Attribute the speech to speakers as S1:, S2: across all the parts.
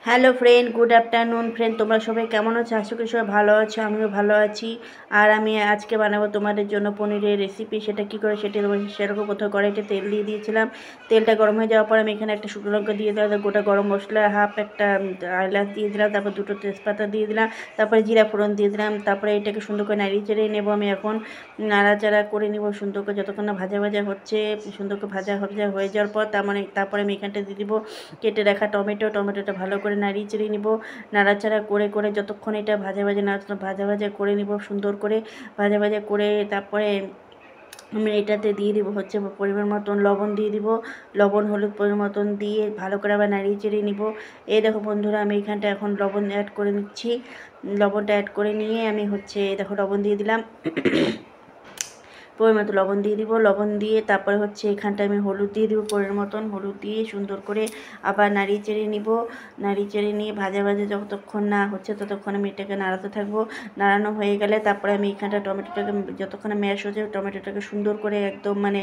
S1: Hello friend, good afternoon friend. তোমরা সবাই কেমন আছো? আশা করি সবাই ভালো আছো, আমিও ভালো আছি। আর আমি আজকে বানাবো তোমাদের জন্য পনিরের রেসিপি। সেটা কী করে সেটা সেরকম কোথাও কড়াইতে তেল দিয়ে দিয়েছিলাম। তেলটা গরম হয়ে যাওয়ার পর আমি এখানে একটা শুকনো লঙ্কা দিয়ে দিলাম, গোটা গরম মশলা হাফ একটা এলাচ দিয়ে দিলাম, তারপর দুটো তেজপাতা দিয়ে দিলাম, তারপরে জিরা ফোড়ন দিয়ে দিলাম। তারপরে এটাকে সুন্দর করে নাড়িয়ে চেড়ে নেবো। আমি এখন নাড়াচাড়া করে নেবো সুন্দর করে, যতক্ষণ না ভাজা ভাজা হচ্ছে। সুন্দর করে ভাজা ভাজা হয়ে যাওয়ার পর তারপরে আমি এখানটা দিয়ে দিব কেটে রাখা টমেটোটা ভালো করে নাড়িয়ে চেড়ে নিব। নাড়াচাড়া করে করে যতক্ষণ এটা ভাজা ভাজা করে নিব সুন্দর করে ভাজা ভাজা করে। তারপরে আমি এটাতে দিয়ে দিব হচ্ছে পরিমাণ মতন লবণ দিয়ে দিব, লবণ হলুদ পরিমাণ মতন দিয়ে ভালো করে আবার নাড়িয়ে চেড়ে নিব। এই দেখো বন্ধুরা, আমি এখানটা এখন লবণ অ্যাড করে নিচ্ছি। লবণটা অ্যাড করে নিয়ে আমি হচ্ছে দেখো লবণ দিয়ে দিলাম, পরিমাণ মতো লবণ দিয়ে দিব। লবণ দিয়ে তারপরে হচ্ছে এখানটা আমি হলুদ দিয়ে দিব, পরিমাণ মতন হলুদ দিয়ে সুন্দর করে আবার নাড়িয়ে চেড়ে নিব। নাড়িয়ে চেড়ে নিয়ে ভাজা ভাজা যতক্ষণ না হচ্ছে ততক্ষণ আমি এটাকে নাড়াতে থাকবো। নাড়ানো হয়ে গেলে তারপরে আমি এখানটা টমেটোটাকে যতক্ষণ ম্যাশ হচ্ছে টমেটোটাকে সুন্দর করে একদম মানে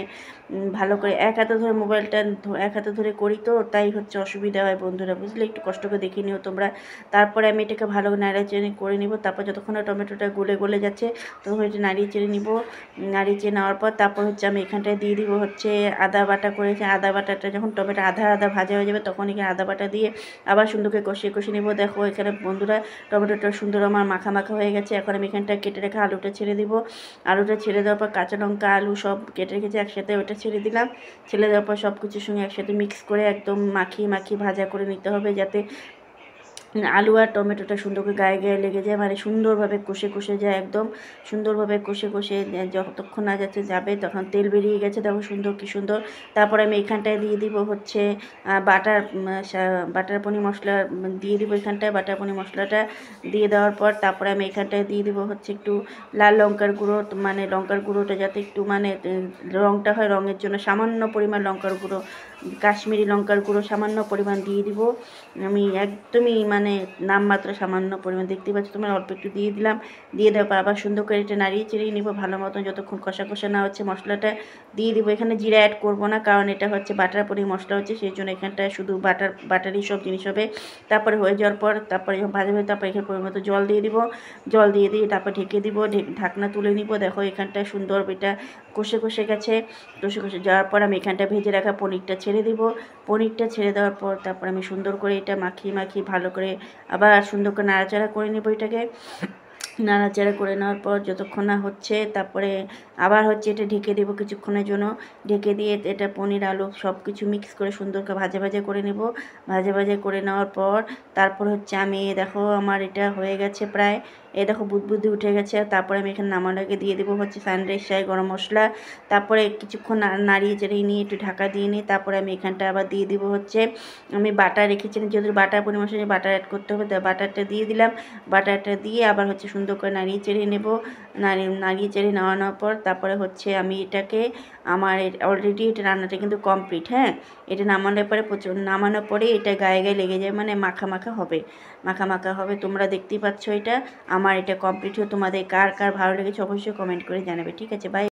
S1: ভালো করে এক হাতে ধরে মোবাইলটা এক হাতে ধরে করি, তো তাই হচ্ছে অসুবিধা হয় বন্ধুরা, বুঝলে? একটু কষ্ট করে দেখে নিও তোমরা। তারপরে আমি এটাকে ভালো নাড়িয়ে চেড়ে করে নিব। তারপর যতক্ষণ টমেটোটা গলে যাচ্ছে তখন এটা নাড়িয়ে চেড়ে নিব। নাড়িয়ে নেওয়ার পর তারপর হচ্ছে আমি এখানটায় দিয়ে দিব হচ্ছে আদা বাটা করেছি। আদা বাটাটা যখন টমেটো আধা আধা ভাজা হয়ে যাবে তখন এখানে আদা বাটা দিয়ে আবার সুন্দর করে কষিয়ে নেব। দেখো এখানে বন্ধুরা টমেটোটা সুন্দর আমার মাখা মাখা হয়ে গেছে। এখন আমি এখানটায় কেটে রেখে আলুটা ছেড়ে দিব। আলুটা ছেড়ে দেওয়ার পর কাঁচা লঙ্কা আলু সব কেটে রেখেছি একসাথে, ওটা ছেড়ে দিলাম। ছেড়ে দেওয়ার পর সব কিছুর সঙ্গে একসাথে মিক্স করে একদম মাখিয়ে ভাজা করে নিতে হবে, যাতে আলু আর টমেটোটা সুন্দর করে গায়ে গায়ে লেগে যায়, মানে সুন্দরভাবে কষে যায়, একদম সুন্দরভাবে কষে যতক্ষণ না যাবে তখন তেল বেরিয়ে গেছে, দেখো সুন্দর কি সুন্দর। তারপর আমি এখানটায় দিয়ে দিব হচ্ছে বাটার পনির মশলা দিয়ে দিব। এখানটায় বাটার পনির মশলাটা দিয়ে দেওয়ার পর তারপরে আমি এখানটায় দিয়ে দিব হচ্ছে একটু লাল লঙ্কার গুঁড়ো, মানে লঙ্কার গুঁড়োটা যাতে একটু মানে রঙটা হয়, রঙের জন্য সামান্য পরিমাণ লঙ্কার গুঁড়ো, কাশ্মীরি লঙ্কার গুঁড়ো সামান্য পরিমাণ দিয়ে দিব। আমি একদমই মানে নামমাত্র সামান্য পরিমাণ, দেখতে পাচ্ছি তোমরা, অল্প একটু দিয়ে দিলাম। দিয়ে দেওয়ার পর আবার সুন্দর করে এটা নাড়িয়ে চেড়িয়ে নিব ভালো মতন, যতক্ষণ কষা না হচ্ছে। মশলাটা দিয়ে দিব, এখানে জিরা অ্যাড করব না, কারণ এটা হচ্ছে বাটার পনির মশলা হচ্ছে, সেই জন্য এখানটায় শুধু বাটারই সব জিনিস হবে। তারপরে হয়ে যাওয়ার পর তারপরে যখন ভাজা হবে তারপরে এখানে পরিমাণ মতো জল দিয়ে দিব। জল দিয়ে তারপর ঢেকে দিব, ঢাকনা তুলে নিব। দেখো এখানটায় সুন্দর এটা কষে গেছে। কষে যাওয়ার পর আমি এখানটা ভেজে রাখা পনিরটা ছেড়ে দিব। পনিরটা ছেড়ে দেওয়ার পর তারপর আমি সুন্দর করে এটা মাখিয়ে ভালো করে আবার সুন্দর করে নাড়াচাড়া করে নেব। এটাকে নাড়াচাড়া করে নেওয়ার পর যতক্ষণ না হচ্ছে তারপরে আবার হচ্ছে এটা ঢেকে দেবো কিছুক্ষণের জন্য। ঢেকে দিয়ে এটা পনির আলু সব কিছু মিক্স করে সুন্দর করে ভাজা করে নেব। ভাজা করে নেওয়ার পর তারপর হচ্ছে আমি দেখো আমার এটা হয়ে গেছে প্রায়, দেখো বুদবুদি উঠে গেছে। তারপরে আমি এখানে নামানোর আগে দিয়ে দেবো হচ্ছে সানরাইজ শাহি গরম মশলা। তারপরে কিছুক্ষণ নাড়িয়ে চেড়িয়ে নিয়ে একটু ঢাকা দিয়ে নিই। তারপরে আমি এখানটা আবার দিয়ে দিব হচ্ছে আমি বাটার রেখেছিলাম, যেহেতু বাটার পরিমাণ বাটার অ্যাড করতে হবে, তাই বাটারটা দিয়ে দিলাম। বাটারটা দিয়ে আবার হচ্ছে সুন্দর করে নাড়িয়ে চেড়িয়ে নেব। নাড়িয়ে চেড়িয়ে নেওয়ানোর পর তারপরে হচ্ছে আমি এটাকে আমার অলরেডি এটা রান্নাটা কিন্তু কমপ্লিট। হ্যাঁ, এটা নামানোর পরে এটা গায়ে লেগে যায়, মানে মাখা হবে। তোমরা দেখতেই পাচ্ছ এটা আমার এটা কমপ্লিট হয়ে। তোমাদের কার ভালো লেগেছে অবশ্যই কমেন্ট করে জানাবে। ঠিক আছে, বাই।